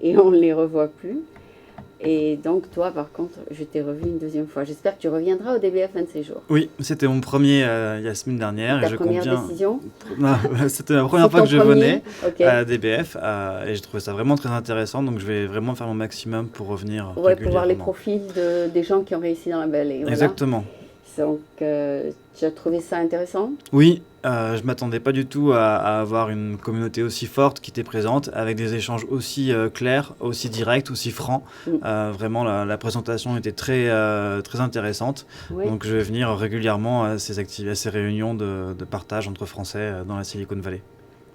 et on ne les revoit plus. Et donc, toi, par contre, je t'ai revu une deuxième fois. J'espère que tu reviendras au DBF un de ces jours. Oui, c'était mon premier il y a la semaine C'est dernière et ta je compte première bien. décision? Non, c'était la première C'est fois ton que je premier? venais Ok. à DBF et j'ai trouvé ça vraiment très intéressant, donc je vais vraiment faire mon maximum pour revenir Ouais, pour voir les régulièrement. profils des gens qui ont réussi dans la vallée. Voilà. Exactement. Donc, tu as trouvé ça intéressant? Oui, je m'attendais pas du tout à avoir une communauté aussi forte qui était présente, avec des échanges aussi clairs, aussi directs, aussi francs. Mm. Vraiment, la présentation était très intéressante. Oui. Donc, je vais venir régulièrement à à ces réunions de partage entre Français dans la Silicon Valley.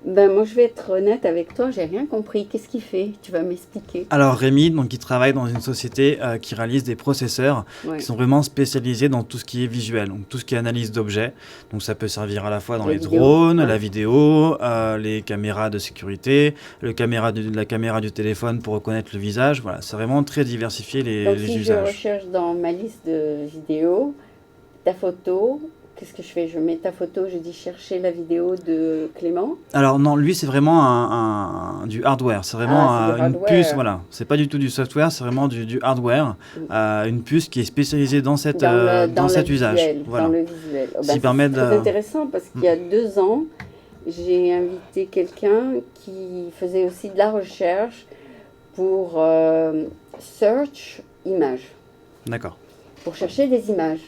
Ben, moi, je vais être honnête avec toi, j'ai rien compris. Qu'est-ce qu'il fait? Tu vas m'expliquer. Alors Rémi, donc, il travaille dans une société qui réalise des processeurs Ouais. qui sont vraiment spécialisés dans tout ce qui est visuel, donc tout ce qui est analyse d'objets. Donc ça peut servir à la fois dans La les vidéo, drones, ouais. la vidéo, les caméras de sécurité, la caméra du téléphone pour reconnaître le visage. Voilà, c'est vraiment très diversifié Donc, les si je usages. recherche dans ma liste de vidéos ta photo, qu'est-ce que je fais? Je mets ta photo, je dis chercher la vidéo de Clément. Alors non, lui c'est vraiment du hardware, c'est vraiment Ah, c'est du une puce, hardware. voilà. C'est pas du tout du software, c'est vraiment du hardware, une puce qui est spécialisée dans Dans cet usage. visuel, dans Voilà. le visuel. Oh, Ce ben, qui ça, permet c'est très de... intéressant parce qu'il y a 2 ans, j'ai invité quelqu'un qui faisait aussi de la recherche pour search images, D'accord. pour chercher des images.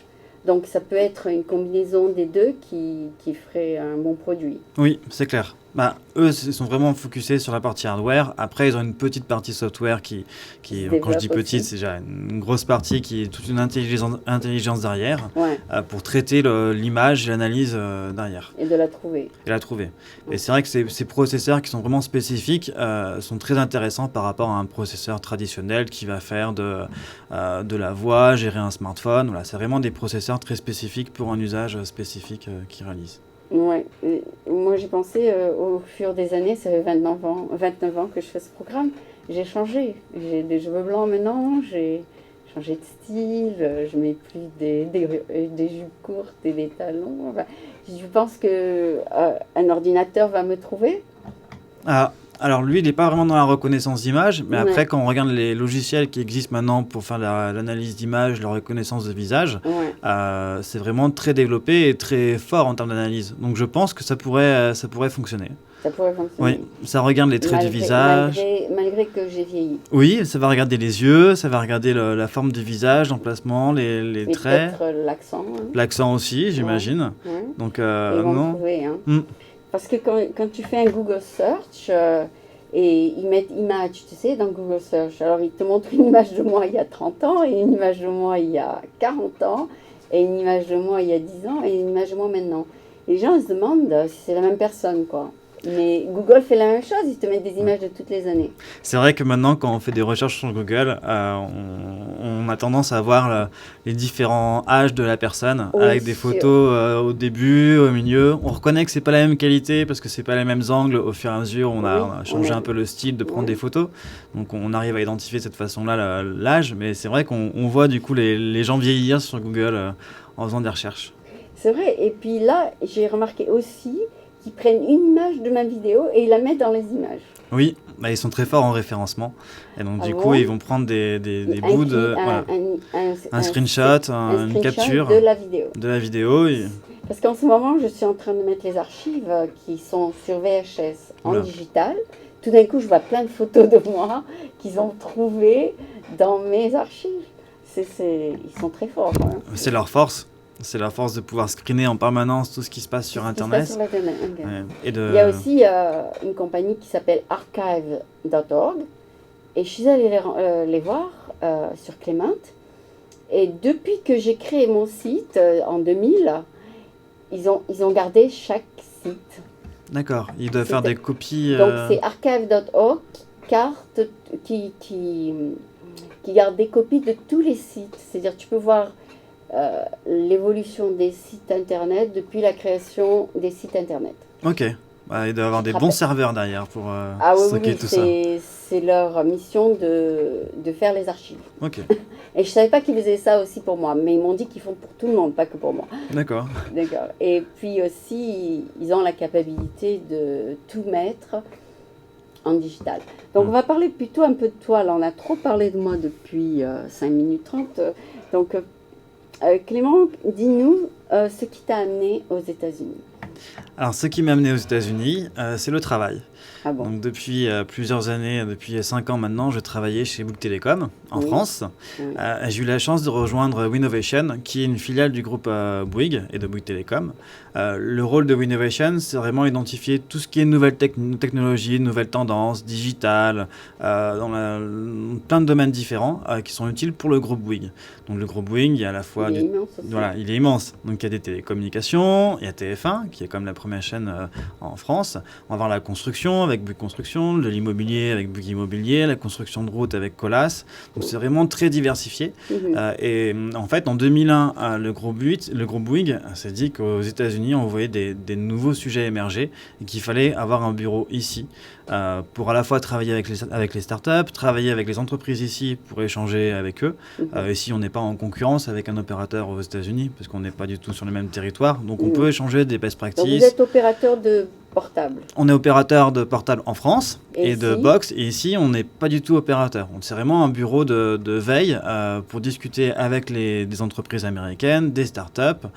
Donc ça peut être une combinaison des deux qui ferait un bon produit. Oui, c'est clair. Bah, eux, ils sont vraiment focusés sur la partie hardware. Après, ils ont une petite partie software qui Se quand je dis développe petite, aussi. c'est déjà une grosse partie qui est toute une intelligence derrière Ouais, pour traiter l'image et l'analyse derrière et de la trouver. et la trouver. Ouais. Et c'est vrai que ces processeurs qui sont vraiment spécifiques sont très intéressants par rapport à un processeur traditionnel qui va faire de la voix, gérer un smartphone. Voilà, c'est vraiment des processeurs très spécifiques pour un usage spécifique qu'ils réalisent. Ouais. Et moi j'ai pensé au fur des années, ça fait 29 ans que je fais ce programme, j'ai changé. J'ai des cheveux blancs maintenant, j'ai changé de style, je mets plus des jupes courtes et des talons. Enfin, je pense que un ordinateur va me trouver. Ah, alors lui, il n'est pas vraiment dans la reconnaissance d'image, mais Ouais. après, quand on regarde les logiciels qui existent maintenant pour faire l'analyse d'image, la reconnaissance de visage, Ouais. c'est vraiment très développé et très fort en termes d'analyse. Donc je pense que ça pourrait fonctionner. Ça pourrait fonctionner. Oui, ça regarde les traits du visage. Malgré que j'ai vieilli. Oui, ça va regarder les yeux, ça va regarder la forme du visage, l'emplacement, les Et traits. peut-être l'accent. Hein. L'accent aussi, j'imagine. Ouais. Donc, Ils vont me non. trouver. Hein. Mm. Parce que quand tu fais un Google Search, et ils mettent image, tu sais, dans Google Search, alors ils te montrent une image de moi il y a 30 ans, et une image de moi il y a 40 ans, et une image de moi il y a 10 ans, et une image de moi maintenant. Et les gens ils se demandent si c'est la même personne, quoi. Mais Google fait la même chose, ils te mettent des images de toutes les années. C'est vrai que maintenant, quand on fait des recherches sur Google, on a tendance à voir les différents âges de la personne, Oui, avec des sûr. photos au début, au milieu. On reconnaît que c'est pas la même qualité parce que c'est pas les mêmes angles. Au fur et à mesure, on a changé un peu le style de prendre des photos. Donc on arrive à identifier de cette façon-là l'âge. Mais c'est vrai qu'on voit du coup les gens vieillir sur Google en faisant des recherches. C'est vrai, et puis là, j'ai remarqué aussi qu'ils prennent une image de ma vidéo et ils la mettent dans les images. Oui, bah, ils sont très forts en référencement. Et donc, du coup, bon ils vont prendre des bouts de. Voilà. Un screenshot, une capture de la vidéo. de la vidéo. Parce qu'en ce moment, je suis en train de mettre les archives qui sont sur VHS en Oula. digital. Tout d'un coup, je vois plein de photos de moi qu'ils ont trouvées dans mes archives. Ils sont très forts. Hein. C'est leur force. C'est leur force de pouvoir screener en permanence tout ce qui se passe sur Internet. Sur Internet. Okay. Ouais. Et Il y a aussi une compagnie qui s'appelle archive.org. Et je suis allée les voir sur Clément. Et depuis que j'ai créé mon site en 2000, ils ont gardé chaque site. D'accord. Ils doivent faire des copies. Donc c'est archive.org qui garde des copies de tous les sites. C'est-à-dire tu peux voir l'évolution des sites internet depuis la création des sites internet. Ok. Bah, il doit y avoir des bons serveurs derrière pour stocker tout ça. C'est leur mission de faire les archives. Ok. Et je ne savais pas qu'ils faisaient ça aussi pour moi, mais ils m'ont dit qu'ils font pour tout le monde, pas que pour moi. D'accord. D'accord. Et puis aussi, ils ont la capacité de tout mettre en digital. Donc, on va parler plutôt un peu de toi. Là, on a trop parlé de moi depuis 5 minutes 30. Donc, Clément, dis-nous ce qui t'a amené aux États-Unis. Alors, ce qui m'a amené aux États-Unis, c'est le travail. Ah bon? Donc, depuis plusieurs années, depuis 5 ans maintenant, je travaillais chez Bouygues Telecom en France. Oui. J'ai eu la chance de rejoindre Winnovation, qui est une filiale du groupe Bouygues et de Bouygues Telecom. Le rôle de Winnovation, c'est vraiment identifier tout ce qui est nouvelles technologies, nouvelles tendances, digitales, plein de domaines différents qui sont utiles pour le groupe Bouygues. Donc, le groupe Bouygues, il y a à la fois Il est immense aussi. Voilà, il est immense. Donc il y a des télécommunications, il y a TF1 qui est comme la première chaîne en France. On va avoir la construction avec Bouygues Construction, de l'immobilier avec Bouygues Immobilier, la construction de routes avec Colas. Donc c'est vraiment très diversifié. Et en fait, en 2001, le groupe Bouygues s'est dit qu'aux États-Unis, on voyait des nouveaux sujets émerger et qu'il fallait avoir un bureau ici pour à la fois travailler avec les startups, travailler avec les entreprises ici pour échanger avec eux. Ici, on n'est pas en concurrence avec un opérateur aux États-Unis parce qu'on n'est pas du tout sur le même territoire. Donc, on peut échanger des best practices. Donc, vous êtes opérateur de portable? On est opérateur de portable en France et de box. Et ici, on n'est pas du tout opérateur. C'est vraiment un bureau de veille pour discuter avec des entreprises américaines, des startups,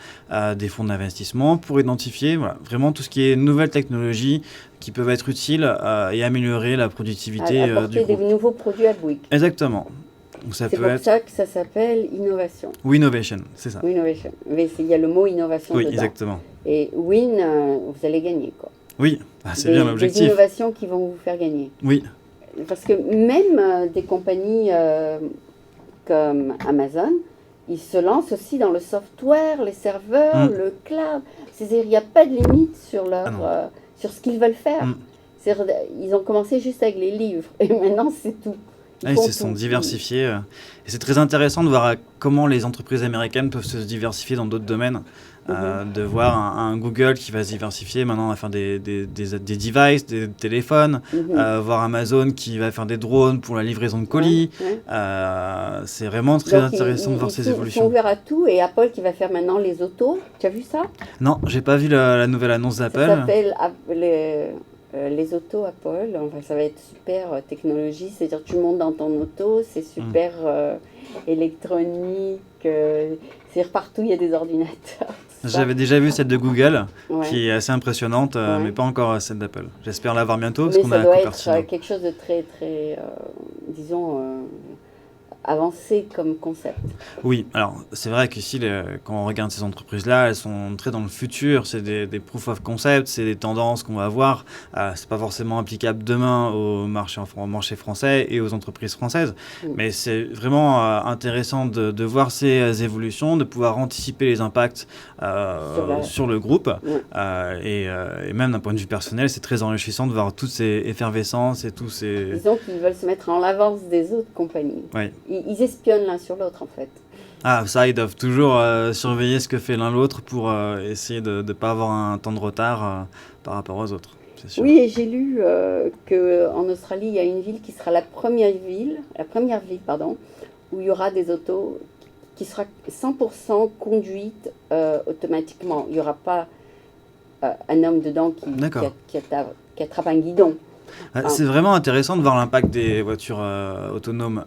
des fonds d'investissement pour identifier vraiment tout ce qui est nouvelles technologies qui peuvent être utiles et améliorer la productivité du groupe. Apporter des nouveaux produits à Bouygues. Exactement. C'est pour ça que ça s'appelle innovation. Winnovation, c'est ça. Winnovation. Mais il y a le mot innovation dedans. Oui, exactement. Et win, vous allez gagner, quoi. Oui, c'est bien l'objectif. Des innovations qui vont vous faire gagner. Oui. Parce que même des compagnies comme Amazon, ils se lancent aussi dans le software, les serveurs, le cloud. C'est-à-dire, il n'y a pas de limite sur sur ce qu'ils veulent faire. Ils ont commencé juste avec les livres et maintenant c'est tout. Ils se sont diversifiés. Et c'est très intéressant de voir comment les entreprises américaines peuvent se diversifier dans d'autres domaines. De voir un Google qui va se diversifier maintenant à faire des devices, des téléphones, voir Amazon qui va faire des drones pour la livraison de colis. C'est vraiment très intéressant de voir ces évolutions. Ils sont ouverts à tout et Apple qui va faire maintenant les autos. Tu as vu ça? Non, j'ai pas vu la nouvelle annonce d'Apple. Ça s'appelle les autos Apple. Enfin, ça va être super technologie. C'est-à-dire tu montes dans ton auto, c'est super électronique. C'est-à-dire partout il y a des ordinateurs. J'avais déjà vu celle de Google, qui est assez impressionnante, mais pas encore celle d'Apple. J'espère l'avoir bientôt, parce qu'on a un Cupertino. Ça doit être quelque chose de très, très, disons, avancé comme concept. Oui, alors c'est vrai qu'ici, quand on regarde ces entreprises-là, elles sont très dans le futur. C'est des proof of concept, c'est des tendances qu'on va voir. C'est pas forcément applicable demain au marché français et aux entreprises françaises. Mais c'est vraiment intéressant de voir ces évolutions, de pouvoir anticiper les impacts sur le groupe. Et même d'un point de vue personnel, c'est très enrichissant de voir toutes ces effervescences et tous ces... Disons qu'ils veulent se mettre en l'avance des autres compagnies. Oui. Ils espionnent l'un sur l'autre, en fait. Ah, ça, ils doivent toujours surveiller ce que fait l'un l'autre pour essayer de ne pas avoir un temps de retard par rapport aux autres, c'est sûr. Oui, et j'ai lu qu'en Australie, il y a une ville qui sera la première ville, où il y aura des autos qui sera 100% conduite automatiquement. Il n'y aura pas un homme dedans qui attrape un guidon. C'est vraiment intéressant de voir l'impact des voitures autonomes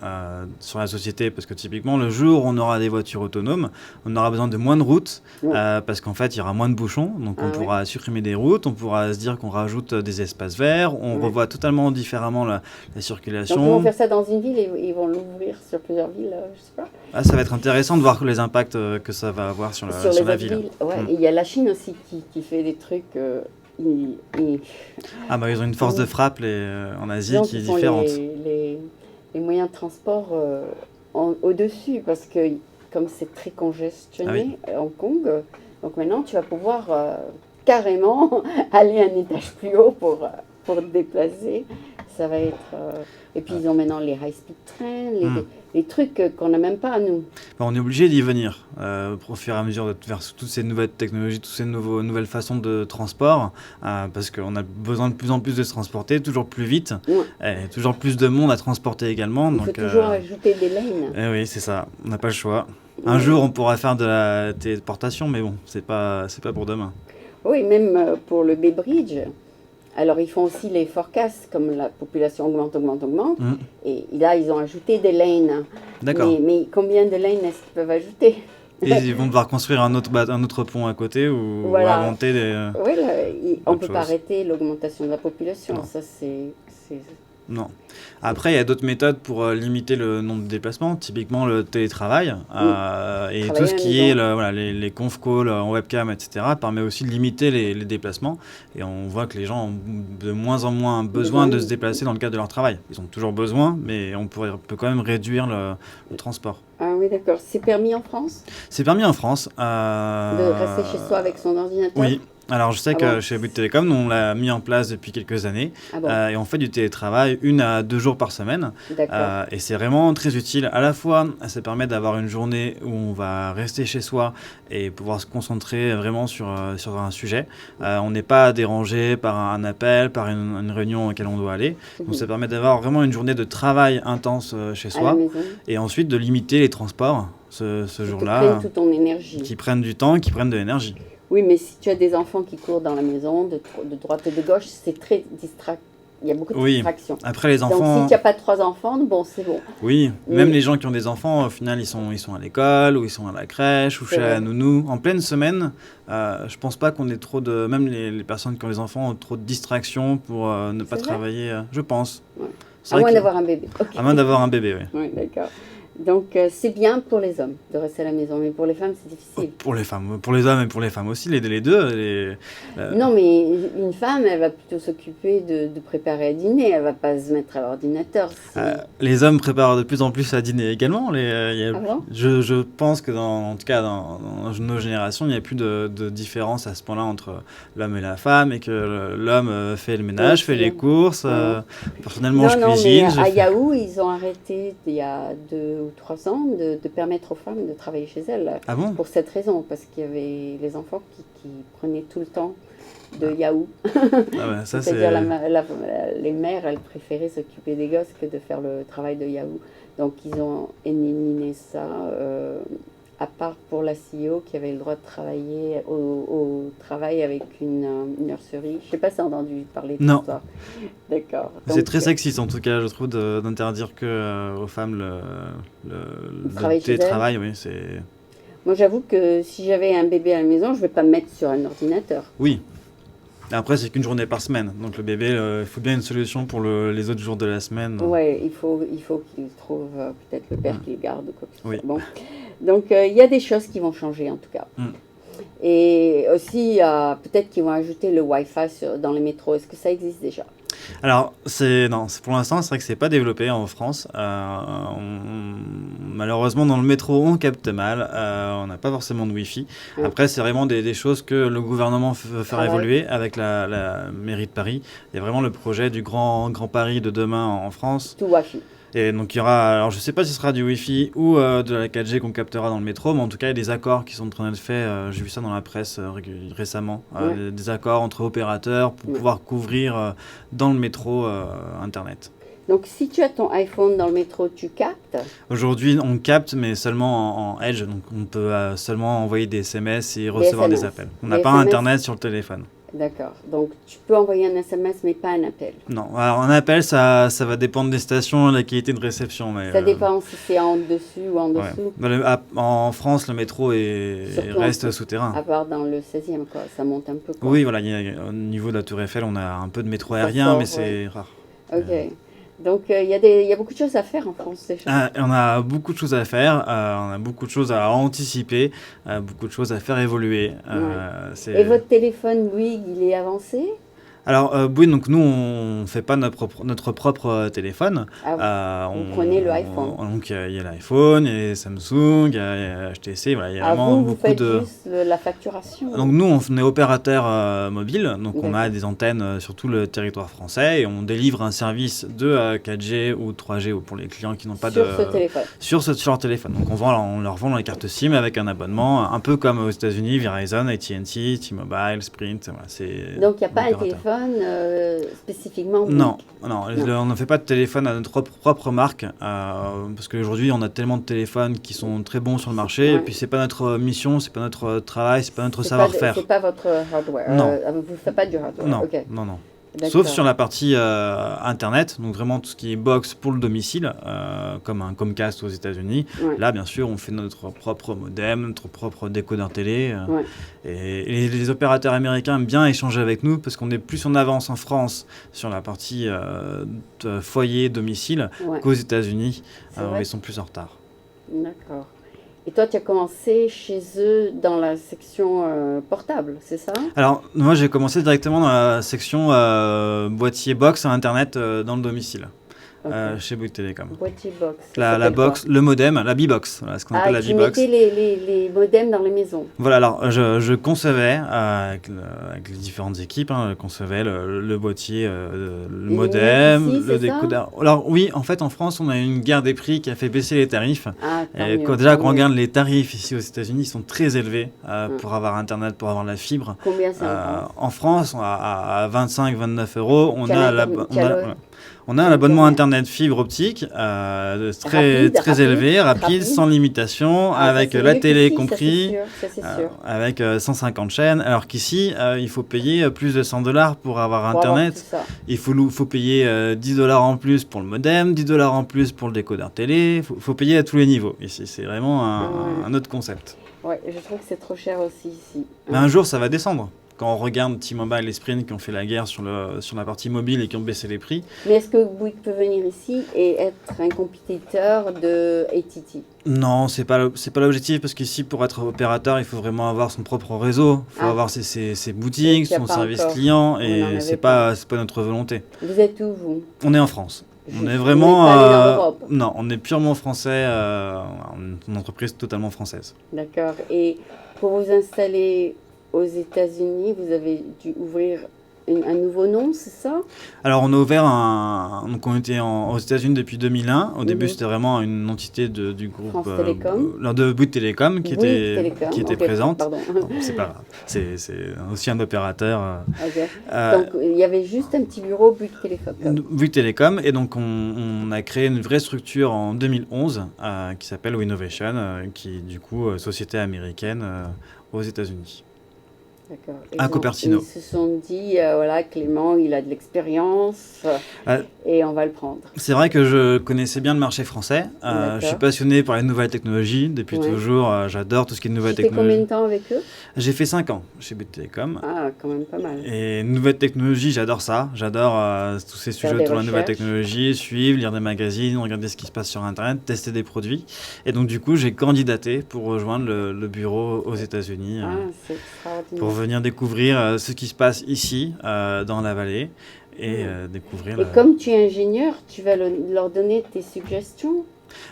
sur la société, parce que typiquement le jour où on aura des voitures autonomes, on aura besoin de moins de routes, parce qu'en fait il y aura moins de bouchons, donc on pourra supprimer des routes, on pourra se dire qu'on rajoute des espaces verts, on revoit totalement différemment la circulation. Donc ils vont faire ça dans une ville et ils vont l'ouvrir sur plusieurs villes, je sais pas. Ça va être intéressant de voir les impacts que ça va avoir sur la ville. Et il y a la Chine aussi qui fait des trucs... ils ont une force de frappe en Asie qui est différente. Les moyens de transport au-dessus, parce que comme c'est très congestionné à Hong Kong, donc maintenant tu vas pouvoir carrément aller un étage plus haut pour te déplacer. Ça va être... Et puis ils ont maintenant les high-speed trains, les trucs qu'on n'a même pas à nous. On est obligé d'y venir au fur et à mesure vers toutes ces nouvelles technologies, toutes ces nouvelles façons de transport, parce qu'on a besoin de plus en plus de se transporter, toujours plus vite, et toujours plus de monde à transporter également. Il faut toujours ajouter des lanes. Oui, c'est ça, on n'a pas le choix. Un jour, on pourra faire de la téléportation, mais bon, c'est pas pour demain. Oui, même pour le Bay Bridge. Alors, ils font aussi les forecasts, comme la population augmente. Mhm. Et là, ils ont ajouté des lanes. D'accord. Mais combien de lanes est-ce qu'ils peuvent ajouter? Et ils vont devoir construire un autre pont à côté ou Voilà. inventer Oui, là, on ne autre peut pas chose. arrêter l'augmentation de la population. Non. Ça, c'est... Non. Après, il y a d'autres méthodes pour limiter le nombre de déplacements, typiquement le télétravail et tout Travailler ce à la qui est maison. voilà, les conf calls en webcam, etc., permet aussi de limiter les déplacements. Et on voit que les gens ont de moins en moins besoin de se déplacer dans le cadre de leur travail. Ils ont toujours besoin, mais peut quand même réduire le transport. Ah oui, d'accord. C'est permis en France C'est permis en France. de rester chez soi avec son ordinateur? Oui. Alors, je sais Ah que bon? chez Bouygues Télécom, nous, on l'a mis en place depuis quelques années Ah bon, et on fait du télétravail 1 à 2 jours par semaine. d'accord. Et c'est vraiment très utile. À la fois, ça permet d'avoir une journée où on va rester chez soi et pouvoir se concentrer vraiment sur un sujet. On n'est pas dérangé par un appel, par une réunion à laquelle on doit aller. Donc, ça permet d'avoir vraiment une journée de travail intense chez À la soi maison. et ensuite de limiter les transports ce Qui te jour-là, prennent toute ton énergie. qui prennent du temps, qui prennent de l'énergie. Oui, mais si tu as des enfants qui courent dans la maison, de droite et de gauche, c'est très distractant. Il y a beaucoup de Oui. distractions. Après, les Donc, si enfants... tu n'as pas 3 enfants, bon, c'est bon. Oui, Mais- même les gens qui ont des enfants, au final, ils sont à l'école, ou ils sont à la crèche, ou C'est chez la vrai. nounou. En pleine semaine, je pense pas qu'on ait trop de... Même les personnes qui ont des enfants ont trop de distractions pour ne pas C'est vrai travailler, je pense. Ouais. C'est À vrai moins que- d'avoir un bébé. Ok. À moins d'avoir un bébé, oui. Oui, d'accord. Donc, c'est bien pour les hommes de rester à la maison, mais pour les femmes, c'est difficile. Pour les femmes, pour les hommes et pour les femmes aussi, les deux. Non, mais une femme, elle va plutôt s'occuper de préparer à dîner. Elle va pas se mettre à l'ordinateur. Les hommes préparent de plus en plus à dîner également. Ah bon? Je pense que en tout cas dans nos générations, il n'y a plus de différence à ce point-là entre l'homme et la femme et que l'homme fait le ménage, fait les courses. Ouais. Personnellement, je Non, cuisine. mais à Yahoo, ils ont arrêté il y a 2 ou 3 ans de permettre aux femmes de travailler chez elles. Ah bon? Pour cette raison, parce qu'il y avait les enfants qui prenaient tout le temps de Yahoo. Ah ouais, ça C'est-à-dire c'est... les mères, elles préféraient s'occuper des gosses que de faire le travail de Yahoo. Donc ils ont éliminé ça, à part pour la CEO qui avait le droit de travailler au travail avec une nurserie. Je ne sais pas si tu as entendu parler de Non. ça. D'accord. C'est Donc, très sexiste en tout cas, je trouve, d'interdire que aux femmes Travailler le chez télétravail. Oui, c'est... moi, j'avoue que si j'avais un bébé à la maison, je ne vais pas me mettre sur un ordinateur. Oui. Après, c'est qu'une journée par semaine. Donc le bébé, il faut bien une solution pour les autres jours de la semaine. Ouais, il faut qu'il trouve peut-être le père qui le garde ou quoi que ce Oui. soit. Bon. Donc, il y a des choses qui vont changer en tout cas. Mm. Et aussi, peut-être qu'ils vont ajouter le Wi-Fi dans les métros. Est-ce que ça existe déjà? Alors, pour l'instant, c'est vrai que c'est pas développé en France. Malheureusement, dans le métro, on capte mal. On n'a pas forcément de Wi-Fi. Ouais. Après, c'est vraiment des choses que le gouvernement veut faire Ah ouais. évoluer avec la mairie de Paris. Il y a vraiment le projet du Grand Paris de demain en France. Tout Wi-Fi. Et donc, il y aura, alors je sais pas si ce sera du Wi-Fi ou de la 4G qu'on captera dans le métro, mais en tout cas, il y a des accords qui sont en train d'être faits. J'ai vu ça dans la presse récemment. Ouais. Des accords entre opérateurs pour Ouais. pouvoir couvrir dans le métro Internet. Donc, si tu as ton iPhone dans le métro, tu captes. Aujourd'hui, on capte, mais seulement en Edge. Donc, on peut seulement envoyer des SMS et recevoir des SMS. appels. On Des n'a pas SMS. Internet sur le téléphone. D'accord. Donc, tu peux envoyer un SMS, mais pas un appel. Non, alors un appel, ça va dépendre des stations et de la qualité de réception. Mais, Ça dépend si c'est en dessus ou en ouais. dessous. En France, le métro Surtout reste en- souterrain. À part dans le 16e, quoi. Ça monte un peu, quoi. Oui, voilà, au niveau de la Tour Eiffel, on a un peu de métro Ça aérien, sort, mais c'est rare. Ok. Donc, il y a beaucoup de choses à faire en France, déjà. On a beaucoup de choses à faire, on a beaucoup de choses à anticiper, beaucoup de choses à faire évoluer. Et votre téléphone, Bouygues, il est avancé? Alors, oui, donc nous, on ne fait pas notre propre téléphone. Ah, vous prenez le iPhone. Donc, il y a l'iPhone, il y a les Samsung, il y a HTC, voilà, il y a vraiment vous beaucoup faites de... juste la facturation. Donc nous, on est opérateur mobile, donc on a D'accord. des antennes sur tout le territoire français et on délivre un service de 4G ou 3G pour les clients qui n'ont pas sur ce téléphone. sur leur téléphone. Donc on leur vend la carte SIM avec un abonnement, un peu comme aux États-Unis, Verizon, AT&T, T-Mobile, Sprint. Voilà, c'est Donc, il n'y a pas un l'opérateur. téléphone spécifiquement Bouygues. Non, on ne fait pas de téléphone à notre propre marque parce qu'aujourd'hui on a tellement de téléphones qui sont très bons sur le marché Ouais. et puis c'est pas notre mission, c'est pas notre travail, c'est pas notre C'est savoir-faire. pas votre hardware. Non. Vous ne faites pas du hardware. Non, Ok. non. Sauf sur la partie Internet, donc vraiment tout ce qui est box pour le domicile, comme un Comcast aux États-Unis. Ouais. Là, bien sûr, on fait notre propre modem, notre propre décodeur télé. Ouais. Et les opérateurs américains aiment bien échanger avec nous parce qu'on est plus en avance en France sur la partie foyer, domicile, Ouais. qu'aux États-Unis. C'est vrai. Ils sont plus en retard. D'accord. Et toi, tu as commencé chez eux dans la section portable, c'est ça? Alors, moi, j'ai commencé directement dans la section boîtier box à Internet dans le domicile. Ok. Chez Bouygues Télécom. Boîtier box. Ça La s'appelle box, quoi? le modem, la B-box, voilà, ce qu'on appelle la qui B-box. mettait les modems dans les maisons. Voilà, alors je concevais avec les différentes équipes, je concevais le boîtier, le Les modem, lunettes ici, le c'est ça? décodeur. Alors oui, en fait en France on a eu une guerre des prix qui a fait baisser les tarifs. Ah, tant Et mieux, quand tant on mieux. regarde les tarifs ici aux États-Unis, ils sont très élevés pour avoir Internet, pour avoir la fibre. Combien c'est en France? En France, à 25-29 euros, on Quel a internet- quel- voilà. On a un abonnement Internet. Internet fibre optique Rapide, très élevé, rapide, rapide. sans limitation, Ah, ça, avec c'est la mieux télé qu'ici, compris, ça, c'est sûr. avec 150 chaînes, alors qu'ici, il faut payer plus de $100 pour avoir Pour avoir Internet. tout ça. Il faut payer $10 en plus pour le modem, $10 en plus pour le décodeur télé. Il faut payer à tous les niveaux. Ici, c'est vraiment un autre concept. Ouais, je trouve que c'est trop cher aussi ici. Mais un jour, ça va descendre. Quand on regarde T-Mobile et Sprint qui ont fait la guerre sur la partie mobile et qui ont baissé les prix, Mais est-ce que Bouygues peut venir ici et être un compétiteur de AT&T? non, c'est pas l'objectif parce qu'ici, pour être opérateur, il faut vraiment avoir son propre réseau, il faut Ah. avoir ses boutiques, qu'il y a son pas service encore. client, On en et avait c'est pas notre volonté. Vous êtes où, vous? On est en France. On Vous est n'êtes vraiment. pas allé dans l'Europe. Non, on est purement français, une entreprise totalement française. D'accord. Et pour vous installer aux États-Unis, vous avez dû ouvrir un nouveau nom, c'est ça? Alors, on a ouvert donc, on était aux États-Unis depuis 2001. Au début, Mhm. c'était vraiment une entité du groupe. France Télécom. De Bouygues Télécom qui Bouygues était, Télécom. qui était Ok, présente. Pardon. Non, c'est pas grave. C'est aussi un opérateur. Ok. Euh, Donc, il y avait juste un petit bureau Bouygues Télécom. Bouygues Télécom, et donc on a créé une vraie structure en 2011 qui s'appelle Winnovation, qui est du coup société américaine aux États-Unis. D'accord. À Cupertino. Ils se sont dit, voilà, Clément, il a de l'expérience et on va le prendre. C'est vrai que je connaissais bien le marché français. D'accord. Je suis passionné par les nouvelles technologies depuis Ouais. toujours. J'adore tout ce qui est nouvelles Tu fais combien technologies. de temps avec eux? J'ai fait 5 ans chez Bouygues Télécom. Ah, quand même pas mal. Et nouvelles technologies, j'adore ça. J'adore tous ces Faire sujets des autour de la nouvelle recherches. technologie, suivre, lire des magazines, regarder ce qui se passe sur Internet, tester des produits. Et donc, du coup, j'ai candidaté pour rejoindre le bureau aux États-Unis Ah, c'est extraordinaire. pour venir découvrir ce qui se passe ici, dans la vallée, et découvrir. Et comme tu es ingénieur, tu vas leur donner tes suggestions?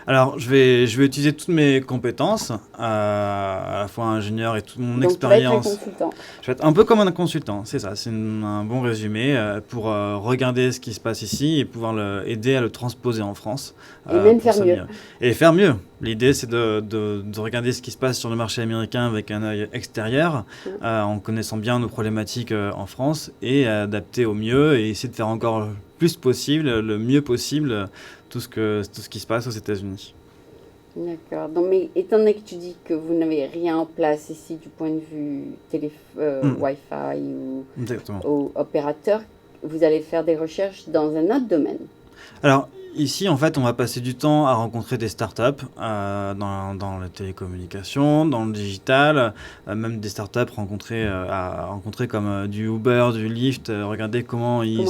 Alors, je vais utiliser toutes mes compétences, à la fois ingénieur et toute mon Donc, tu vas être un expérience. consultant. Je vais être un peu comme un consultant, c'est ça, c'est un bon résumé pour regarder ce qui se passe ici et pouvoir aider à le transposer en France. Et même pour faire s'améliorer. mieux. Et faire mieux. L'idée, c'est de regarder ce qui se passe sur le marché américain avec un œil extérieur, en connaissant bien nos problématiques en France, et adapter au mieux et essayer de faire encore le plus possible, le mieux possible, tout ce qui se passe aux États-Unis. D'accord. Donc, mais étant donné que tu dis que vous n'avez rien en place ici du point de vue Wi-Fi Exactement. ou opérateur, vous allez faire des recherches dans un autre domaine. Alors, ici, en fait, on va passer du temps à rencontrer des startups dans les télécommunications, dans le digital, même des startups à rencontrer comme du Uber, du Lyft, regarder comment ils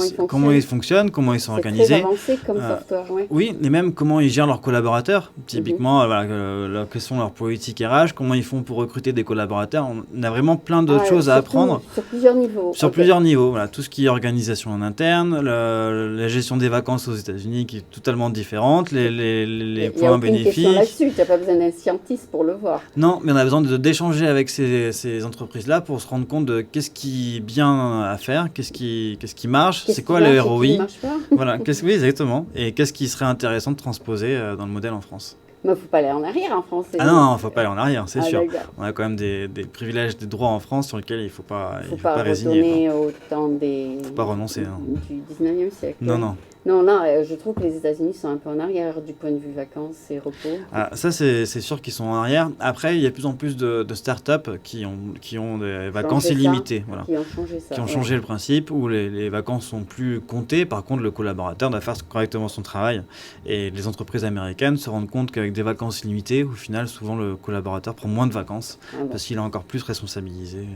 fonctionnent, comment ils sont C'est très organisés. avancé comme software, oui. Oui, et même comment ils gèrent leurs collaborateurs. Typiquement, voilà, quelles sont leurs politiques RH, comment ils font pour recruter des collaborateurs. On a vraiment plein d'autres choses à apprendre. Sur plusieurs niveaux. Sur Ok. plusieurs niveaux, voilà, tout ce qui est organisation en interne, la gestion des vacances aux États-Unis qui est totalement différente, les Il y a points aucune question bénéfiques. là-dessus, tu n'as pas besoin d'un scientiste pour le voir. Non, mais on a besoin d'échanger avec ces entreprises-là pour se rendre compte de qu'est-ce qui est bien à faire, qu'est-ce qui marche, c'est quoi le ROI. Qui marche pas? Voilà, oui, exactement. Et qu'est-ce qui serait intéressant de transposer dans le modèle en France. Mais il ne faut pas aller en arrière en français. Ah non, il ne faut pas aller en arrière, c'est sûr. D'accord. On a quand même des privilèges, des droits en France sur lesquels il ne faut pas Il ne faut pas résigner. retourner au temps Faut pas renoncer. Hein. du 19e siècle. Non, non. Non, là, je trouve que les États-Unis sont un peu en arrière du point de vue vacances et repos. Ah, ça, c'est sûr qu'ils sont en arrière. Après, il y a de plus en plus de startups qui ont des vacances Changer ça, illimitées. Voilà. qui ont changé ça. Qui ont ouais. changé le principe, où les vacances sont plus comptées. Par contre, le collaborateur doit faire correctement son travail. Et les entreprises américaines se rendent compte qu'avec des vacances limitées, au final, souvent le collaborateur prend moins de vacances Ah bon. parce qu'il est encore plus responsabilisé.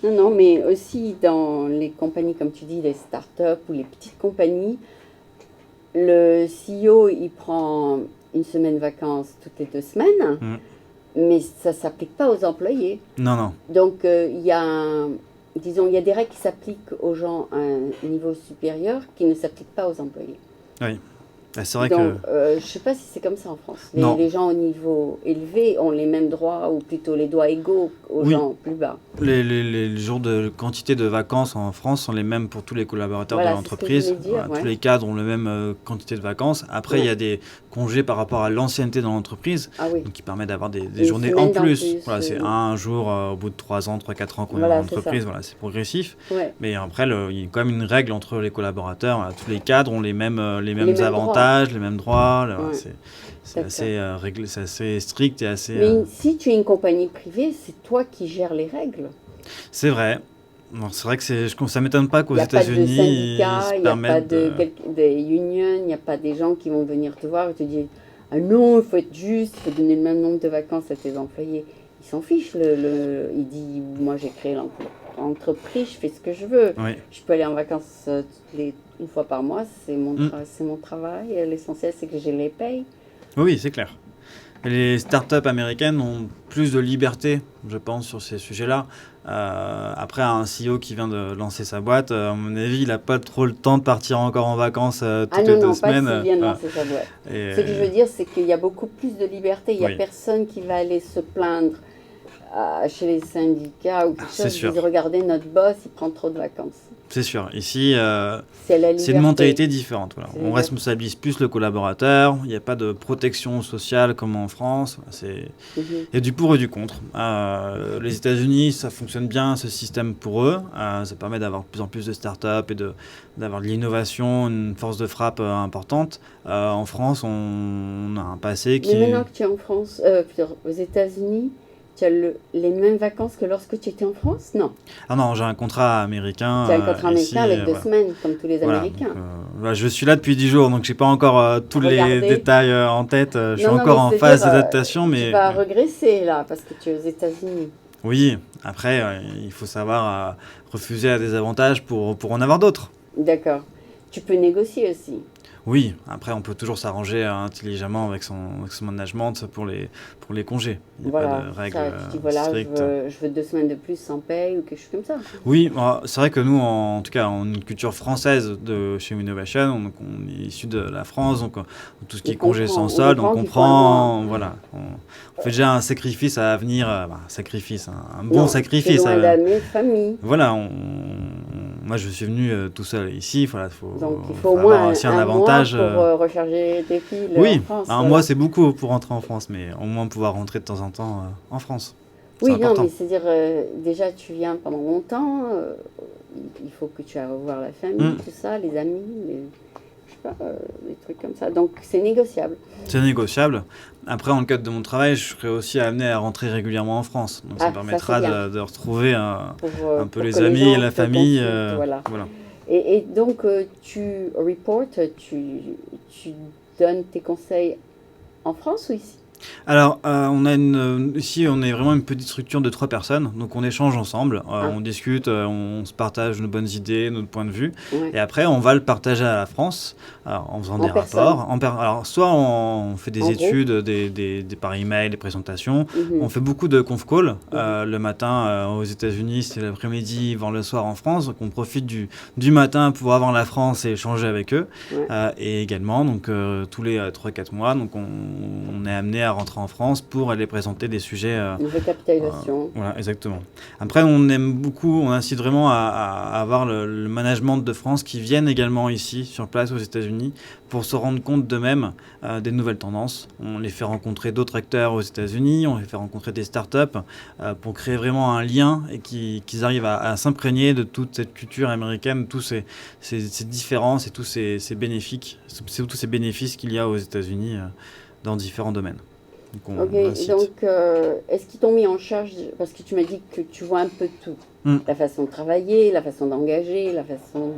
Non, non, mais aussi dans les compagnies, comme tu dis, les startups ou les petites compagnies, le CEO, il prend une semaine de vacances toutes les 2 semaines, Mm. mais ça ne s'applique pas aux employés. Non, non. Donc, il y a, disons, il y a des règles qui s'appliquent aux gens à un niveau supérieur qui ne s'appliquent pas aux employés. Oui. Bah, c'est vrai Donc, que... je ne sais pas si c'est comme ça en France. Non. Les gens au niveau élevé ont les mêmes droits, ou plutôt les droits égaux aux Oui. gens plus bas. Les jours de quantité de vacances en France sont les mêmes pour tous les collaborateurs Voilà, de c'est ce que l'entreprise. je voulais dire, ouais. Tous les cadres ont la même quantité de vacances. Après, il y a des congés par rapport à l'ancienneté dans l'entreprise, Ah oui. donc qui permet d'avoir des Une journées en semaine d'en plus. plus, Voilà, c'est un jour au bout de 3 ans, 3-4 ans qu'on est Voilà, dans c'est l'entreprise. ça. Voilà, c'est progressif. Ouais. Mais après, il y a quand même une règle entre les collaborateurs. Voilà, tous les cadres ont les mêmes mêmes avantages, les mêmes droits. Voilà, Ouais. c'est D'accord. assez, c'est assez strict et assez... Mais si tu es une compagnie privée, c'est toi qui gères les règles. C'est vrai. Non, c'est vrai que ça m'étonne pas qu'aux Il n'y a pas de États-Unis, ils syndicats, se il n'y a pas permettent des unions, il n'y a pas des gens qui vont venir te voir et te dire ah non, il faut être juste, il faut donner le même nombre de vacances à tes employés. Ils s'en fichent. Il dit moi j'ai créé l'entreprise, je fais ce que je veux. Oui. Je peux aller en vacances une fois par mois, c'est mon, c'est mon travail. L'essentiel c'est que je les paye. Oui, c'est clair. Et les startups américaines ont plus de liberté, je pense, sur ces sujets-là. Après, un CEO qui vient de lancer sa boîte, à mon avis, il n'a pas trop le temps de partir encore en vacances toutes les 2 semaines. Pas s'il vient de lancer sa boîte. Ce que je veux dire, c'est qu'il y a beaucoup plus de liberté. Il n'y a personne qui va aller se plaindre chez les syndicats ou quelque chose. Ils disent regardez, notre boss, il prend trop de vacances. C'est sûr. Ici, c'est une mentalité différente. Voilà. On responsabilise plus le collaborateur. Il n'y a pas de protection sociale comme en France. Il y a du pour et du contre. Les États-Unis, ça fonctionne bien, ce système pour eux. Ça permet d'avoir de plus en plus de startups et d'avoir de l'innovation, une force de frappe importante. En France, on a un passé qui... Mais maintenant que tu es en France, aux États-Unis, tu as les mêmes vacances que lorsque tu étais en France? Non. Ah non, j'ai un contrat américain. Tu as un contrat américain avec 2 semaines, comme tous les Américains. Donc, je suis là depuis 10 jours, donc je n'ai pas encore tous les détails en tête. Je suis encore en phase d'adaptation. Mais tu vas regresser là, parce que tu es aux États-Unis. Oui, après, il faut savoir refuser à des avantages pour en avoir d'autres. D'accord. Tu peux négocier aussi. Oui, après, on peut toujours s'arranger intelligemment avec son management pour les congés. Il n'y a pas de règles tu dis, voilà, strictes. Je veux 2 semaines de plus sans paye ou quelque chose comme ça. Oui, c'est vrai que nous, en tout cas, on a une culture française chez Innovation, on est issu de la France, donc tout ce qui est congé sans solde, on comprend, voilà. On fait déjà un sacrifice à venir, un bon sacrifice. C'est loin d'amis, famille. Voilà, moi je suis venu tout seul ici, voilà, donc il faut au moins aussi un avantage pour recharger tes piles oui, en France. Un mois c'est beaucoup pour rentrer en France, mais au moins pouvoir rentrer de temps en temps en France. Oui, non, mais c'est-à-dire, déjà tu viens pendant longtemps, il faut que tu ailles revoir la famille, tout ça, les amis, je sais pas, des trucs comme ça. Donc c'est négociable. C'est négociable. Après, dans le cadre de mon travail, je serai aussi amené à rentrer régulièrement en France. Donc ça permettra de retrouver un peu les amis et la famille. Voilà. Et donc tu reportes, tu donnes tes conseils en France ou ici? Alors, ici, on est vraiment une petite structure de 3 personnes, donc on échange ensemble, on discute, on se partage nos bonnes idées, notre point de vue, et après, on va le partager à la France, en faisant des rapports. Alors, soit on fait des études, des par email, des présentations, on fait beaucoup de conf call, le matin aux États-Unis, c'est l'après-midi, voire le soir en France, donc on profite du matin pour avoir la France et échanger avec eux, et également, donc tous les 3-4 mois, donc on est amené à à rentrer en France pour aller présenter des sujets. Une recapitalisation. Voilà, exactement. Après, on aime beaucoup, on incite vraiment à avoir le management de France qui viennent également ici, sur place aux États-Unis, pour se rendre compte d'eux-mêmes des nouvelles tendances. On les fait rencontrer d'autres acteurs aux États-Unis, on les fait rencontrer des startups pour créer vraiment un lien et qu'ils arrivent à s'imprégner de toute cette culture américaine, tous ces différences et tous ces bénéfices qu'il y a aux États-Unis dans différents domaines. Donc, est-ce qu'ils t'ont mis en charge, parce que tu m'as dit que tu vois un peu tout, la façon de travailler, la façon d'engager, la façon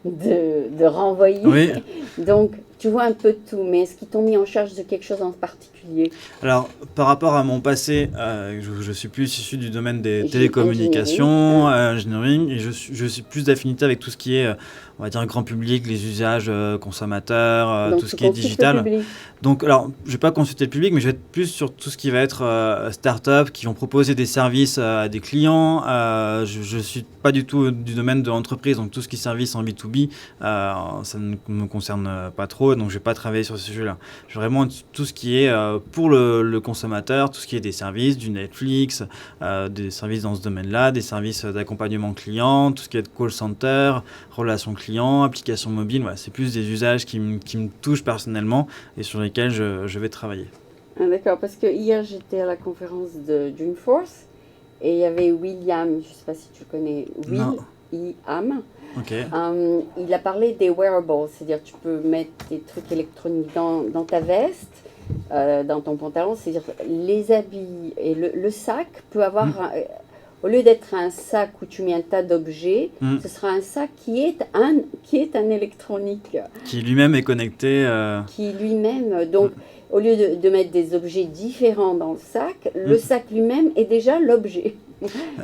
de renvoyer. Oui. Donc, tu vois un peu tout, mais est-ce qu'ils t'ont mis en charge de quelque chose en particulier? Alors, par rapport à mon passé, je suis plus issu du domaine des télécommunications, engineering, et je suis plus d'affinité avec tout ce qui est, on va dire, grand public, les usages consommateurs, tout ce qui est digital. Donc, alors, je ne vais pas consulter le public, mais je vais être plus sur tout ce qui va être start-up, qui vont proposer des services à des clients. Je ne suis pas du tout du domaine de l'entreprise, donc tout ce qui est service en B2B, ça ne me concerne pas trop, donc je ne vais pas travailler sur ce sujet-là. Je vais vraiment tout ce qui est pour le consommateur, tout ce qui est des services, du Netflix, des services dans ce domaine-là, des services d'accompagnement client, tout ce qui est call center, relations clients, applications mobiles. Voilà, c'est plus des usages qui me touchent personnellement et sur lesquels je vais travailler. Ah, d'accord, parce que hier j'étais à la conférence de Dreamforce et il y avait William, je ne sais pas si tu le connais, William. Okay. Il a parlé des wearables, c'est-à-dire tu peux mettre des trucs électroniques dans ta veste, dans ton pantalon, c'est-à-dire les habits et le sac peut avoir, au lieu d'être un sac où tu mets un tas d'objets, ce sera un sac qui est un électronique. Qui lui-même est connecté. Qui lui-même, donc au lieu de mettre des objets différents dans le sac, le sac lui-même est déjà l'objet.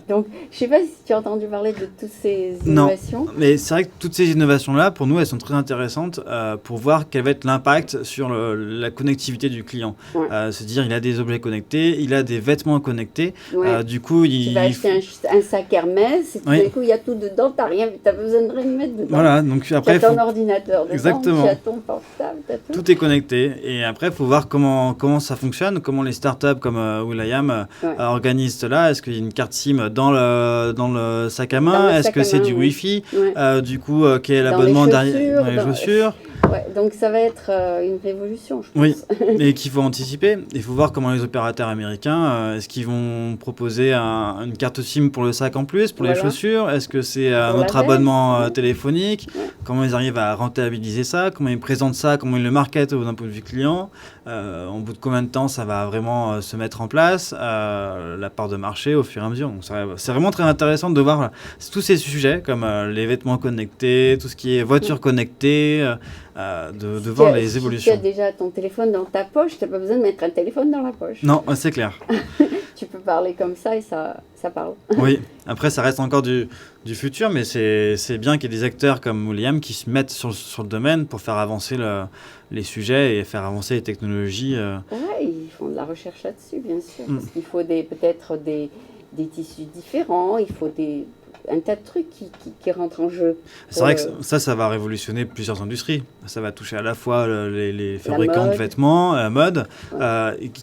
Donc, je ne sais pas si tu as entendu parler de toutes ces innovations. Non, mais c'est vrai que toutes ces innovations-là, pour nous, elles sont très intéressantes pour voir quel va être l'impact sur la connectivité du client. Ouais. C'est-à-dire, il a des objets connectés, il a des vêtements connectés. Ouais. Du coup, tu vas acheter un sac Hermès, et tout d'un coup, il y a tout dedans, tu n'as pas besoin de rien mettre dedans. Voilà, donc après, tu as ton ordinateur dedans, exactement. tu as ton portable, tu as tout. Tout est connecté. Et après, il faut voir comment ça fonctionne, comment les startups comme Will.i.am organisent cela. Est-ce qu'il y a une carte SIM dans le sac à main? Est-ce que c'est du Wi-Fi? Du coup, quel est l'abonnement derrière dans les chaussures? Ouais, donc ça va être une révolution, je pense. Oui, et qu'il faut anticiper. Il faut voir comment les opérateurs américains, est-ce qu'ils vont proposer une carte SIM pour le sac en plus, pour les chaussures? Est-ce que c'est un autre abonnement téléphonique? Comment ils arrivent à rentabiliser ça? Comment ils présentent ça? Comment ils le marketent d'un point de vue client? Au bout de combien de temps ça va vraiment se mettre en place? La part de marché au fur et à mesure. Donc c'est vraiment très intéressant de voir tous ces sujets comme les vêtements connectés, tout ce qui est voitures connectées, de voir les évolutions. Si tu as déjà ton téléphone dans ta poche, tu n'as pas besoin de mettre un téléphone dans la poche. Non, c'est clair. Tu peux parler comme ça et ça parle. Oui, après ça reste encore du futur, mais c'est bien qu'il y ait des acteurs comme Will.i.am qui se mettent sur le domaine pour faire avancer les sujets et faire avancer les technologies. Oui, ils font de la recherche là-dessus, bien sûr. Parce qu'il faut peut-être des tissus différents, il faut un tas de trucs qui rentrent en jeu. C'est vrai que ça va révolutionner plusieurs industries. Ça va toucher à la fois les fabricants de vêtements, la mode,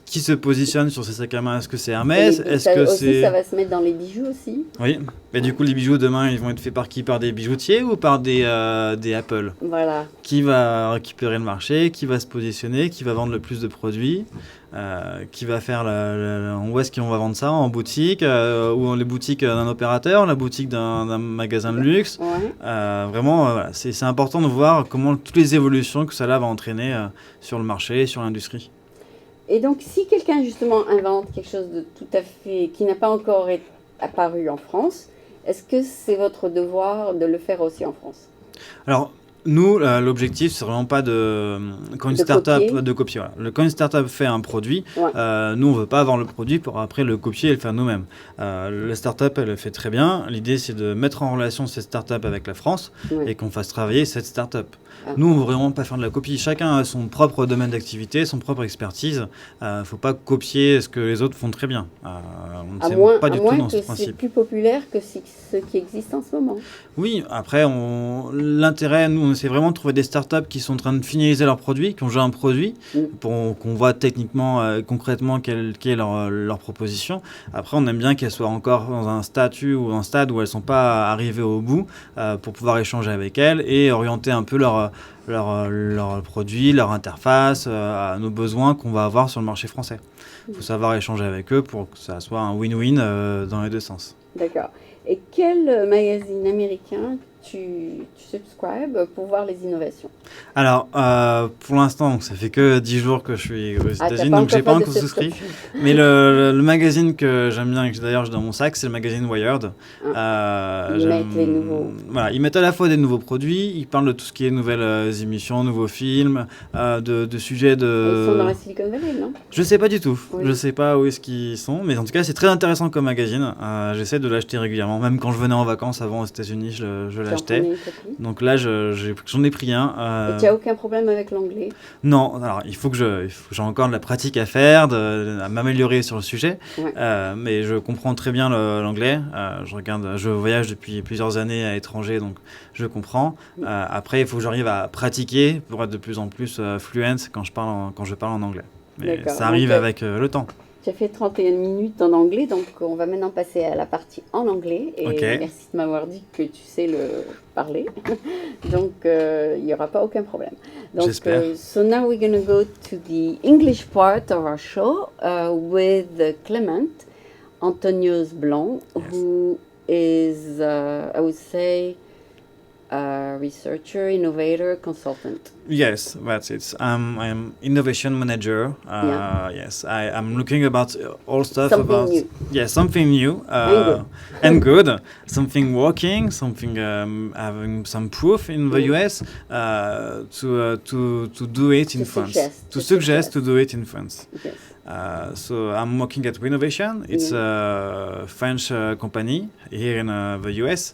qui se positionnent sur ces sacs à main. Est-ce que c'est Hermès? Ça va se mettre dans les bijoux aussi. Oui, mais du coup les bijoux demain, ils vont être faits par qui? Par des bijoutiers ou par des Apple? Voilà. Qui va récupérer le marché? Qui va se positionner? Qui va vendre le plus de produits? Qui va faire où est-ce qu'on va vendre ça? En boutique ou les boutiques d'un opérateur, la boutique d'un magasin de luxe. Vraiment, voilà, c'est important de voir comment toutes les évolutions que cela va entraîner sur le marché et sur l'industrie. Et donc, si quelqu'un justement invente quelque chose de tout à fait qui n'a pas encore apparu en France, est-ce que c'est votre devoir de le faire aussi en France? Alors, nous, l'objectif, c'est vraiment pas quand une startup de copier. Voilà. Quand une startup fait un produit, nous, on veut pas avoir le produit pour après le copier et le faire nous-mêmes. La startup, elle le fait très bien. L'idée, c'est de mettre en relation cette startup avec la France et qu'on fasse travailler cette startup. Nous, on veut vraiment pas faire de la copie. Chacun a son propre domaine d'activité, son propre expertise. Faut pas copier ce que les autres font très bien. À moins que c'est plus populaire que ce qui existe en ce moment. Oui, après, l'intérêt, nous, essaie vraiment de trouver des startups qui sont en train de finaliser leurs produits, qui ont déjà un produit, pour qu'on voit techniquement, concrètement quelle est leur proposition. Après, on aime bien qu'elles soient encore dans un stade où elles ne sont pas arrivées au bout, pour pouvoir échanger avec elles et orienter un peu leur produit, leur interface, à nos besoins qu'on va avoir sur le marché français. Il faut savoir échanger avec eux pour que ça soit un win-win dans les deux sens. D'accord. Et quel magazine américain tu subscribes pour voir les innovations? Alors, pour l'instant, ça fait que 10 jours que je suis aux États-Unis, donc j'ai pas encore souscrit. Mais le magazine que j'aime bien et que d'ailleurs j'ai dans mon sac, c'est le magazine Wired. Ils mettent les nouveaux. Voilà, ils mettent à la fois des nouveaux produits, ils parlent de tout ce qui est nouvelles émissions, nouveaux films, de sujets de... Ils sont dans la Silicon Valley, non? Je sais pas du tout. Oui. Je sais pas où est-ce qu'ils sont, mais en tout cas, c'est très intéressant comme magazine. J'essaie de l'acheter régulièrement, même quand je venais en vacances avant aux États-Unis, je l'achetais. Donc là, j'en ai pris un. Et tu n'as aucun problème avec l'anglais? Non, alors il faut que j'ai encore de la pratique à faire, à m'améliorer sur le sujet. Ouais. Mais je comprends très bien l'anglais. Je voyage depuis plusieurs années à l'étranger, donc je comprends. Après, il faut que j'arrive à pratiquer pour être de plus en plus fluent quand je parle en anglais. Mais ça arrive avec le temps. Tu as fait 31 minutes en anglais, donc on va maintenant passer à la partie en anglais. Et merci de m'avoir dit que tu sais le parler. Donc, il n'y aura pas aucun problème. Donc, j'espère. So now we're going to go to the English part of our show with Clement Antonios Blanc, who is, I would say, a researcher, innovator, consultant. Yes, that's it. I'm innovation manager. Yes, I'm looking about all stuff something new. Yeah, something new and good, something working, something having some proof in the US to do it in France. To suggest to do it in France. Yes. So I'm working at Winnovation. It's a French company here in the US,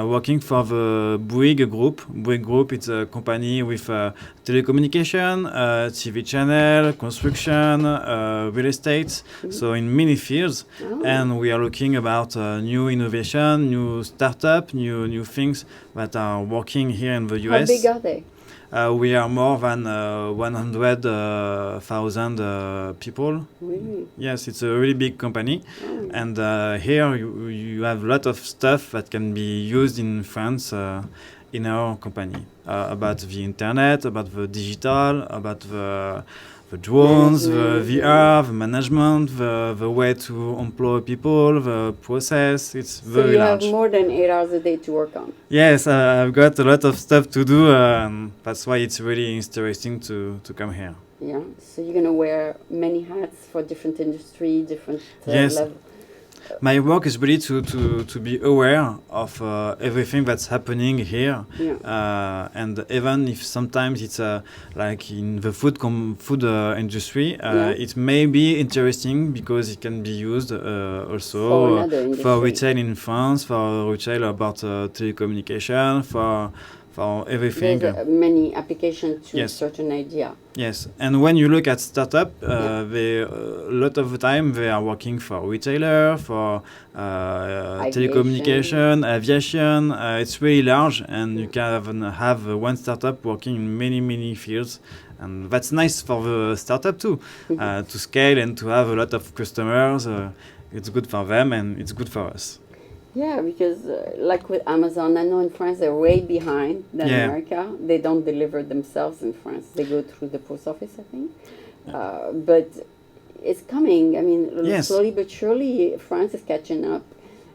working for the Bouygues Group. Bouygues Group, it's a company with telecommunication, TV channel, construction, real estate, so in many fields. And we are looking about new innovation, new startup, new things that are working here in the US. How big are they? We are more than 100,000 people. Really? Yes, it's a really big company. And here you have a lot of stuff that can be used in France in our company. About the internet, about the digital, about the drones, the VR, the management, the way to employ people, the process. It's very large. So you have more than 8 hours a day to work on? Yes, I've got a lot of stuff to do, and that's why it's really interesting to come here. Yeah, so you're going to wear many hats for different industry, different levels. My work is really to be aware of everything that's happening here, and even if sometimes it's like in the food industry, it may be interesting because it can be used also for retail in France, for retail about telecommunication, for everything. There's many applications to a certain idea. Yes, and when you look at startup, they a lot of the time they are working for retailer, for telecommunication, aviation. It's really large, and you can have one startup working in many fields, and that's nice for the startup too, to scale and to have a lot of customers. It's good for them, and it's good for us. Yeah, because like with Amazon, I know in France they're way behind than America. They don't deliver themselves in France. They go through the post office, I think. But it's coming. I mean, slowly but surely, France is catching up.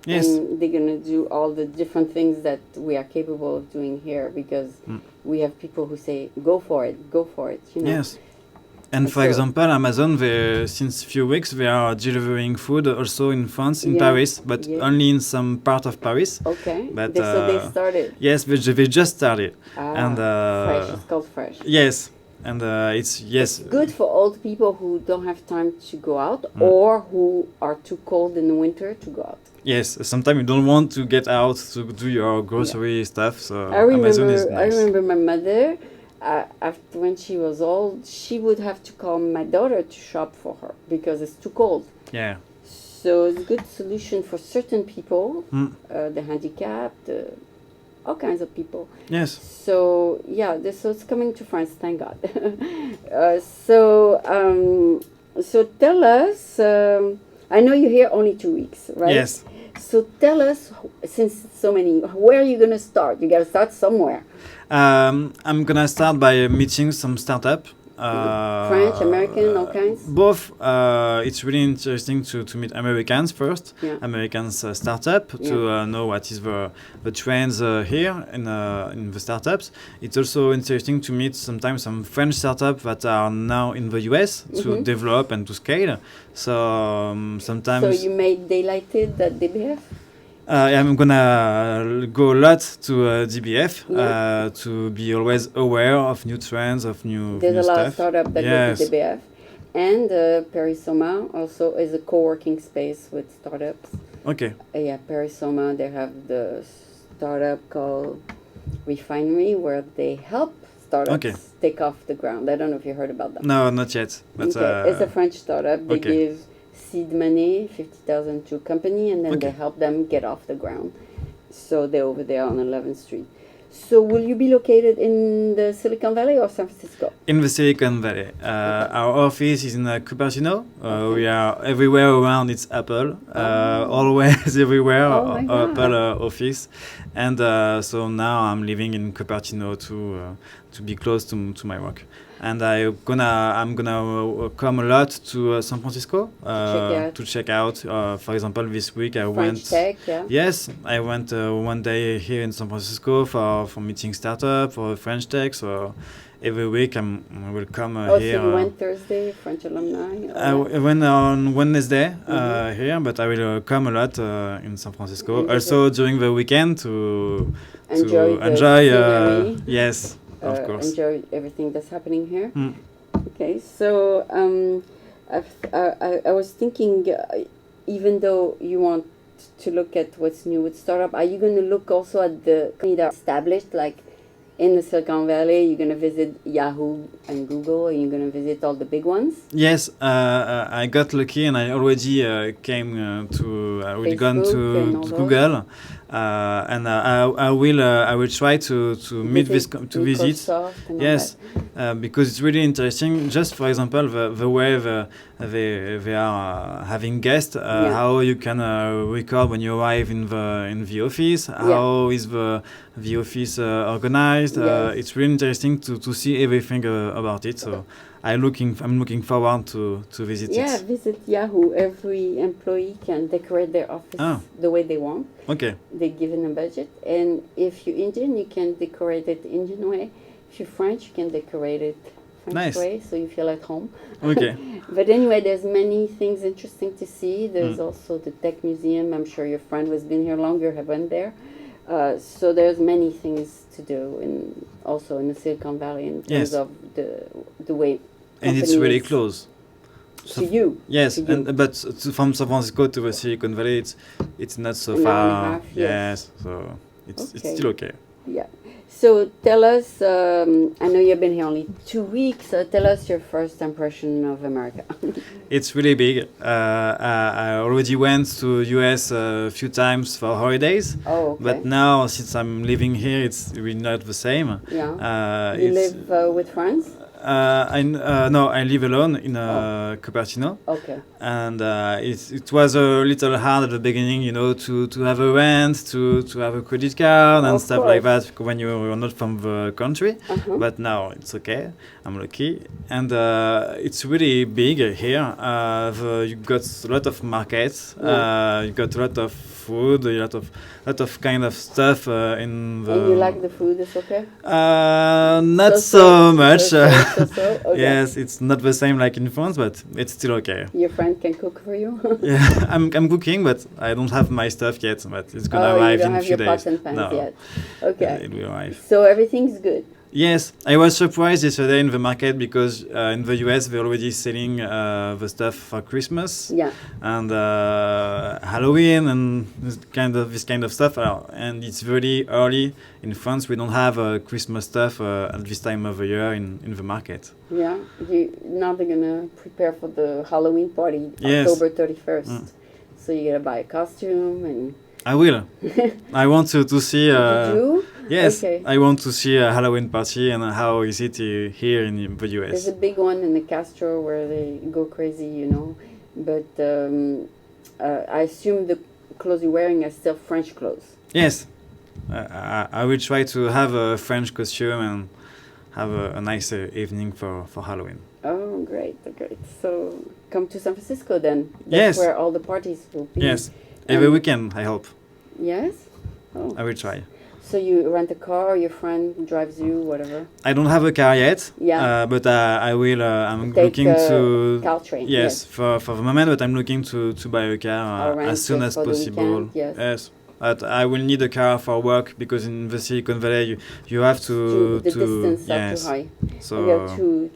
Yes. And they're going to do all the different things that we are capable of doing here because we have people who say, go for it, you know. Yes. And for example, Amazon, since few weeks, they are delivering food also in France, in Paris, but only in some part of Paris. Okay. But, so they started. Yes, they just started. And Fresh, it's called Fresh. Yes. And it's good for old people who don't have time to go out or who are too cold in the winter to go out. Yes, sometimes you don't want to get out to do your grocery stuff, so Amazon is nice. I remember my mother, after when she was old, she would have to call my daughter to shop for her because it's too cold. Yeah. So it's a good solution for certain people, the handicapped, all kinds of people. Yes. So yeah, so it's coming to France, thank God. So tell us. I know you're here only 2 weeks, right? Yes. So tell us, since so many, where are you gonna start? You gotta start somewhere. I'm gonna start by meeting some startup. French, American, all kinds? Both. It's really interesting to meet Americans first. Yeah. Americans startup to know what is the trends here in the startups. It's also interesting to meet sometimes some French startups that are now in the US to develop and to scale. So sometimes. So you made Daylighted at DBF? I'm gonna go a lot to DBF to be always aware of new trends, of new There's new a lot stuff. of startups that go to DBF. And Perisoma also is a co-working space with startups. Okay. Yeah, Perisoma, they have the startup called Refinery where they help startups take off the ground. I don't know if you heard about that. No, not yet. But it's a French startup. They give seed money, 50,000 to a company, and then they help them get off the ground. So they're over there on 11th Street. So will you be located in the Silicon Valley or San Francisco? In the Silicon Valley. Our office is in Cupertino. We are everywhere around. It's Apple. Always everywhere. Apple office. And so now I'm living in Cupertino to be close to my work. And I'm gonna come a lot to San Francisco to check out. For example, this week I went. Tech, Yes, I went one day here in San Francisco for meeting startup for French Tech. So every week I will come here. So you went Thursday, French alumni? I went on Wednesday here, but I will come a lot in San Francisco. Also during the weekend to enjoy. Yes. Of course. Enjoy everything that's happening here. Okay, so I was thinking, even though you want to look at what's new with startup, are you going to look also at the company that are established, like in the Silicon Valley? You're going to visit Yahoo and Google, and you're going to visit all the big ones? Yes, I got lucky, and I already came to. I will gone to Google. And I will try to meet to visit. Yes, because it's really interesting. Just for example, the way they are having guests, how you can record when you arrive in the office. How is the office organized? It's really interesting to see everything about it. So I'm looking forward to visit it. Yeah, visit Yahoo. Every employee can decorate their office the way they want. Okay. They're given a budget, and if you're Indian, you can decorate it Indian way. If you're French, you can decorate it French way, so you feel at home. Okay. But anyway, there's many things interesting to see. There's also the Tech Museum. I'm sure your friend who's been here longer have went there. So there's many things to do, also in the Silicon Valley in terms of the way. And it's really close. To you. Yes, but from San Francisco to the Silicon Valley, it's not so far. Yes, so it's still okay. Yeah. So tell us, I know you've been here only 2 weeks, tell us your first impression of America. It's really big. I already went to US a few times for holidays. Oh, okay. But now, since I'm living here, it's really not the same. Yeah. You live with friends? No, I live alone in Cupertino. Okay. And it was a little hard at the beginning, to have a rent, to have a credit card and stuff like that when you're not from the country. But now it's okay. I'm lucky. And it's really big here. You got a lot of markets. You got a lot of food, a lot of kind of stuff in the. And you like the food? It's okay. Not so much. Okay. Yes, it's not the same like in France, but it's still okay. Your friend can cook for you. Yeah, I'm cooking, but I don't have my stuff yet. But it's gonna arrive in a few days. You don't have your pots and pans yet. Okay. It will arrive. So everything's good. Yes, I was surprised yesterday in the market because in the US they're already selling the stuff for Christmas and Halloween and this kind of stuff. And it's very early in France. We don't have Christmas stuff at this time of the year in the market. Yeah, now they're gonna prepare for the Halloween party, October 31st. So you gotta buy a costume and I will. I want to see. Did you? Yes, Okay. I want to see a Halloween party and how is it here in the There's US. a big one in the Castro where they go crazy, you know. But I assume the clothes you're wearing are still French clothes. Yes, I will try to have a French costume and have a nice evening for Halloween. Oh, great, great. So come to San Francisco then. Yes. That's where all the parties will be. Yes, every And- weekend I hope. Yes? Oh. I will try. So you rent a car, or your friend drives you, whatever? I don't have a car yet. Yeah. But I will. I'm Take looking to. Caltrain. Yes, for the moment, but I'm looking to buy a car Or rent as soon just as for the possible. weekend, yes. But I will need a car for work because in the Silicon Valley you have The distance are too high. So Yeah, too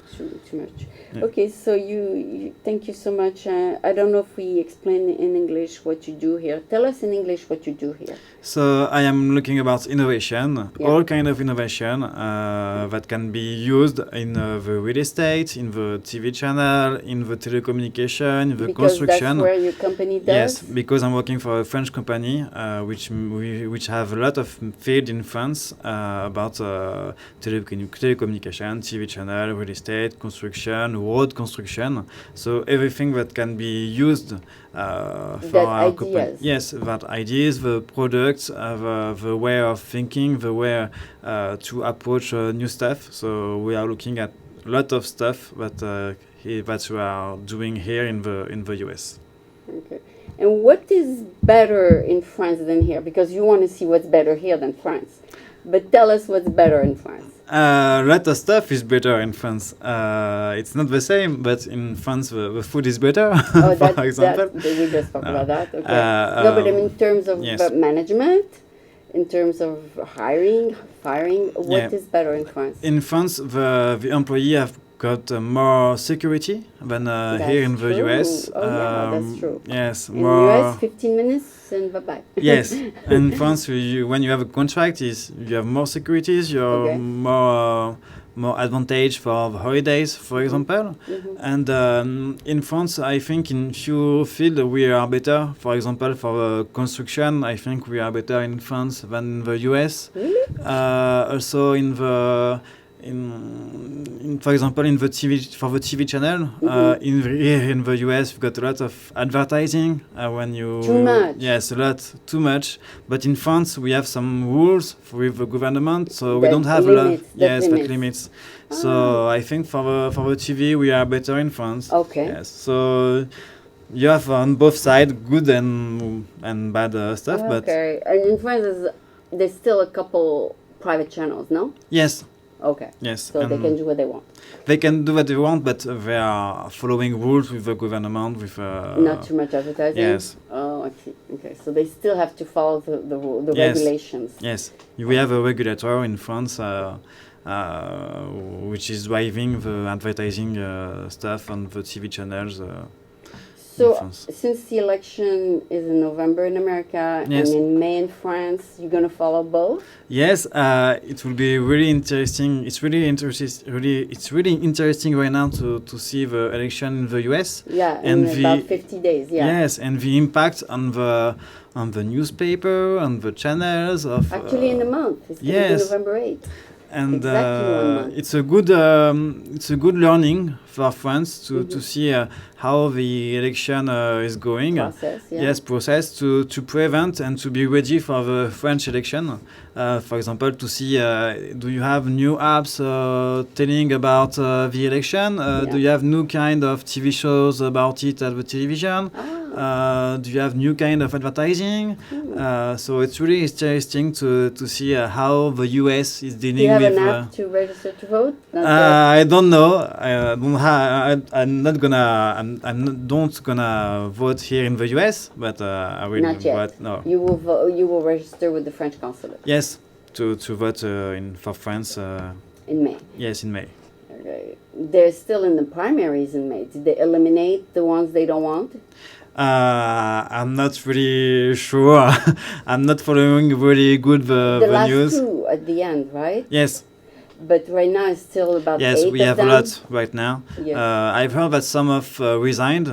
much. Yeah. Okay, so you thank you so much. I don't know if we explain in English what you do here. Tell us in English what you do here. So I am looking about innovation, Yeah. all kind of innovation that can be used in the real estate, in the TV channel, in the telecommunication, in the Because construction. that's where your company does. Yes, because I'm working for a French company, which have a lot of field in France about telecommunication, TV channel, real estate, construction, road construction. So everything that can be used for That our company. ideas. Yes, that ideas, the products, the way of thinking, the way to approach new stuff. So we are looking at a lot of stuff that we are doing here in the US. Okay. And what is better in France than here? Because you want to see what's better here than France. But tell us what's better in France. A lot of stuff is better in France. It's not the same, but in France the food is better, Oh, for example. we just talked No. about that. Okay. Uh, No, but in terms of yes. management, in terms of hiring, firing, what Yeah. is better in France? In France, the employee have got more security than here in the true. US. Oh, yeah, that's true. Yes, In more. US, 15 minutes and bye-bye. Yes, in France, when you have a contract, you have more securities, you have Okay. more advantage for the holidays, for example. Mhm. And in France, I think in few fields we are better. For example, for construction, I think we are better in France than the US. Really? Also for example, in the TV channel, here in the US, we've got a lot of advertising when you Too much. Yes, a lot, too much. But in France, we have some rules with the government, so we That don't have a lot. limits, that Yes, that limits. limits. So I think for the TV, we are better in France. Okay. Yes. So you have on both sides good and bad stuff, but Okay. And in France, there's still a couple private channels, no? yes, Okay. yes. So they and can do what they want. They can do what they want, but they are following rules with the government. With Not too much advertising? yes. Oh, okay. Okay. So they still have to follow the Yes. regulations. Yes, we have a regulator in France which is driving the advertising stuff on the TV channels. So, France. since the election is in November in America Yes. and in May in France, you're going to follow both? Yes, it will be really interesting. It's really interesting right now to see the election in the US. Yeah, And in about 50 days, yeah. Yes, and the impact on the newspaper, on the channels of. Actually, in a month. It's going to yes. be November 8th. And Exactly 1 month. it's a good learning for France to see how the election is going. Process, yeah. Yes, process to prevent and to be ready for the French election. For example, to see do you have new apps telling about the election? Do you have new kind of TV shows about it at the television? Do you have new kind of advertising? So it's really interesting to see how the US is Do you dealing have with. an app to register to vote? Not yet. I don't know. I'm not gonna vote here in the US, but I will Not yet. vote. No. You will register with the French consulate Yes, to vote for France. in May. Yes, in May. Okay. They're still in the primaries in May. Did they eliminate the ones they don't want? I'm not really sure. I'm not following really good The the last news. two at the end, right? Yes, But right now it's still about yes, 8 we of have them. a lot right now. Yes. I've heard that some have resigned.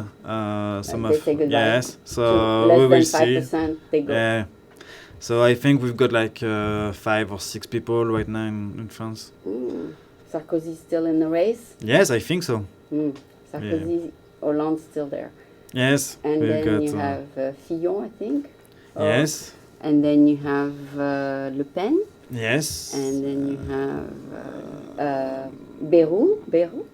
Some They of say goodbye yes. To So we less will than see. 5%, they go. So I think we've got like 5 or 6 people right now in France. Sarkozy's still in the race? Yes, I think so. Sarkozy, Hollande's still there. Yes, And we've then got. you have Fillon, I think. Yes. And then you have Le Pen. Yes. And then you have Bayrou.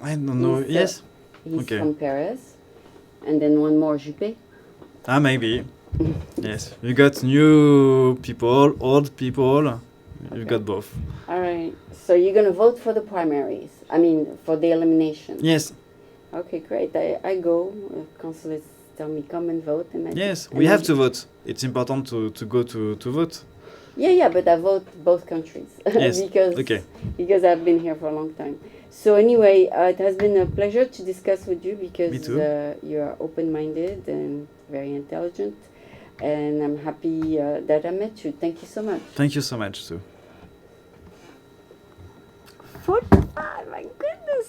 I don't know. Yes. He's Okay. from Paris. And then one more, Juppé. Ah, maybe. Yes. You got new people, old people. You got both. All right. So you're going to vote for the primaries. I mean, for the elimination. Yes. Okay, great. I go. Consulists tell me come and vote. And Yes. We have to vote. It's important to go to vote. Yeah, but I vote both countries. Yes. because I've been here for a long time. So anyway, it has been a pleasure to discuss with you because Me too. you are open-minded and very intelligent. And I'm happy that I met you. Thank you so much. Thank you so much, Sue. 45, my goodness.